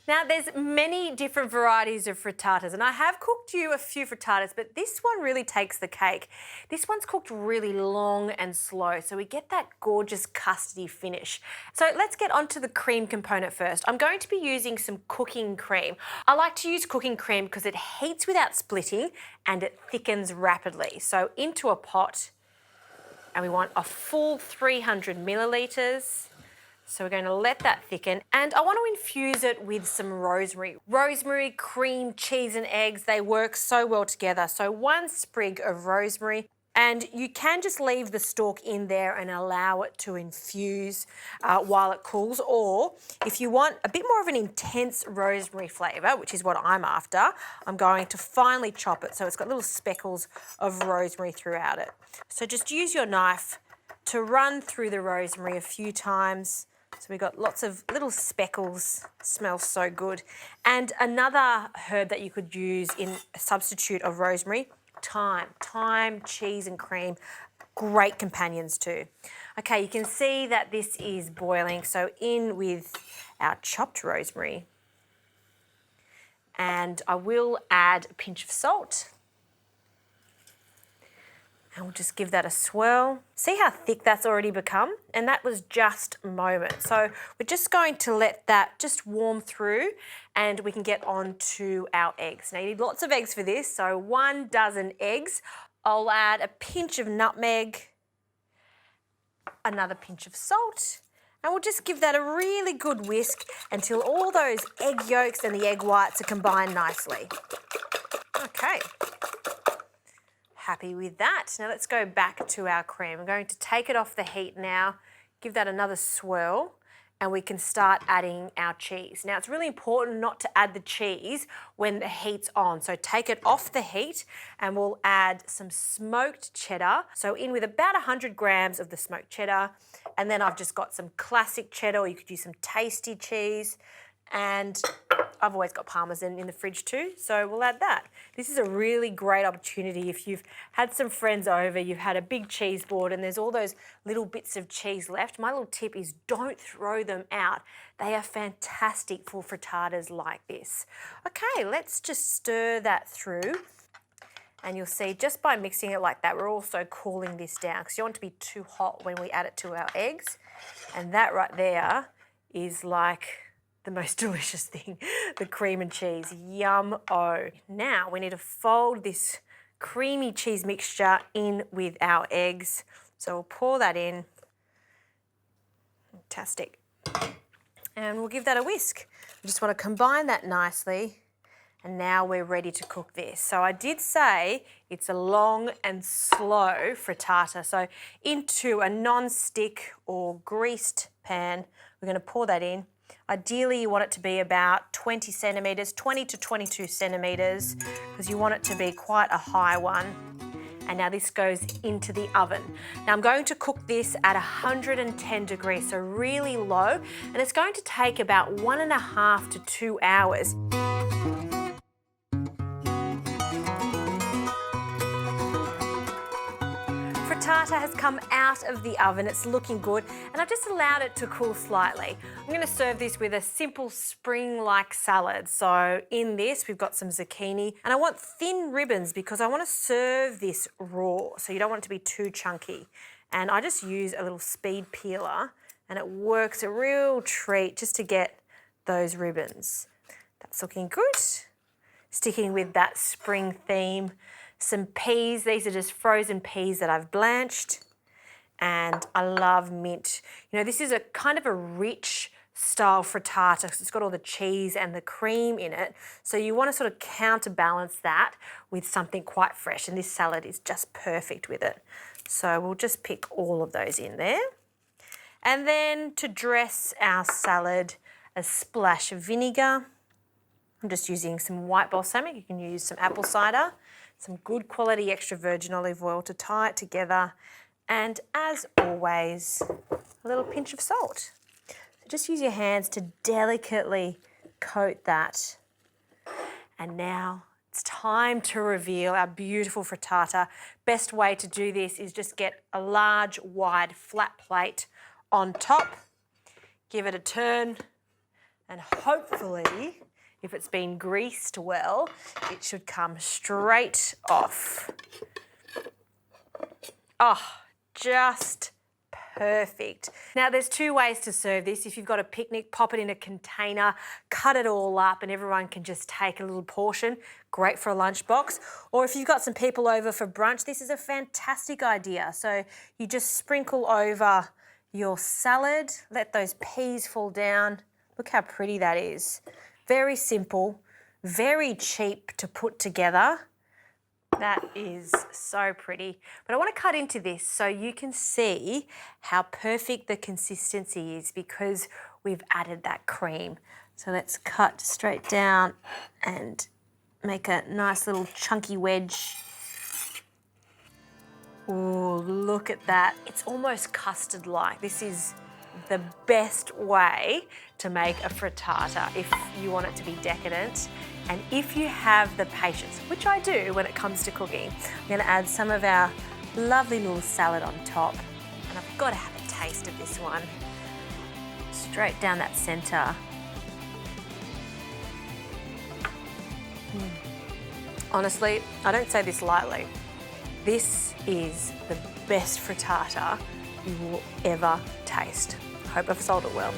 Now, there's many different varieties of frittatas, and I have cooked you a few frittatas, but this one really takes the cake. This one's cooked really long and slow, so we get that gorgeous custardy finish. So let's get onto the cream component first. I'm going to be using some cooking cream. I like to use cooking cream because it heats without splitting and it thickens rapidly. So into a pot, and we want a full 300 millilitres. So we're going to let that thicken, and I want to infuse it with some rosemary. Rosemary, cream, cheese and eggs, they work so well together. So 1 sprig of rosemary, and you can just leave the stalk in there and allow it to infuse while it cools, or if you want a bit more of an intense rosemary flavour, which is what I'm after, I'm going to finely chop it so it's got little speckles of rosemary throughout it. So just use your knife to run through the rosemary a few times. So we've got lots of little speckles, smells so good. And another herb that you could use in a substitute of rosemary, thyme. Thyme, cheese and cream, great companions too. Okay, you can see that this is boiling, so in with our chopped rosemary. And I will add a pinch of salt. And we'll just give that a swirl. See how thick that's already become? And that was just a moment. So we're just going to let that just warm through and we can get on to our eggs. Now you need lots of eggs for this, so 1 dozen eggs. I'll add a pinch of nutmeg, another pinch of salt, and we'll just give that a really good whisk until all those egg yolks and the egg whites are combined nicely. Okay. Happy with that. Now let's go back to our cream. I'm going to take it off the heat now, give that another swirl, and we can start adding our cheese. Now it's really important not to add the cheese when the heat's on, so take it off the heat and we'll add some smoked cheddar. So in with about 100 grams of the smoked cheddar, and then I've just got some classic cheddar, or you could use some tasty cheese, and I've always got Parmesan in the fridge too, so we'll add that. This is a really great opportunity if you've had some friends over, you've had a big cheese board and there's all those little bits of cheese left. My little tip is don't throw them out. They are fantastic for frittatas like this. Okay, let's just stir that through. And you'll see just by mixing it like that, we're also cooling this down because you don't want it to be too hot when we add it to our eggs. And that right there is like the most delicious thing, the cream and cheese. Yum-o. Now we need to fold this creamy cheese mixture in with our eggs. So we'll pour that in. Fantastic. And we'll give that a whisk. We just want to combine that nicely. And now we're ready to cook this. So I did say it's a long and slow frittata. So into a non-stick or greased pan, we're going to pour that in. Ideally, you want it to be about 20 centimetres, 20 to 22 centimetres, because you want it to be quite a high one. And now this goes into the oven. Now I'm going to cook this at 110 degrees, so really low, and it's going to take about 1.5 to 2 hours. Frittata has come out of the oven, it's looking good, and I've just allowed it to cool slightly. I'm going to serve this with a simple spring-like salad. So in this, we've got some zucchini, and I want thin ribbons because I want to serve this raw, so you don't want it to be too chunky. And I just use a little speed peeler, and it works a real treat just to get those ribbons. That's looking good. Sticking with that spring theme. Some peas, these are just frozen peas that I've blanched, and I love mint. You know, this is a kind of a rich style frittata because it's got all the cheese and the cream in it, so you want to sort of counterbalance that with something quite fresh, and this salad is just perfect with it. So we'll just pick all of those in there. And then to dress our salad, a splash of vinegar. I'm just using some white balsamic, you can use some apple cider, some good quality extra virgin olive oil to tie it together, and as always, a little pinch of salt. So just use your hands to delicately coat that. And now it's time to reveal our beautiful frittata. Best way to do this is just get a large, wide, flat plate on top, give it a turn, And hopefully, if it's been greased well, it should come straight off. Oh, just perfect. Now there's two ways to serve this. If you've got a picnic, pop it in a container, cut it all up and everyone can just take a little portion. Great for a lunchbox. Or if you've got some people over for brunch, this is a fantastic idea. So you just sprinkle over your salad, let those peas fall down. Look how pretty that is. Very simple, very cheap to put together. That is so pretty. But I want to cut into this so you can see how perfect the consistency is because we've added that cream. So let's cut straight down and make a nice little chunky wedge. Oh, look at that. It's almost custard-like. This is the best way to make a frittata if you want it to be decadent. And if you have the patience, which I do when it comes to cooking, I'm going to add some of our lovely little salad on top. And I've got to have a taste of this one. Straight down that centre. Honestly, I don't say this lightly. This is the best frittata you will ever taste. I hope I've sold it well.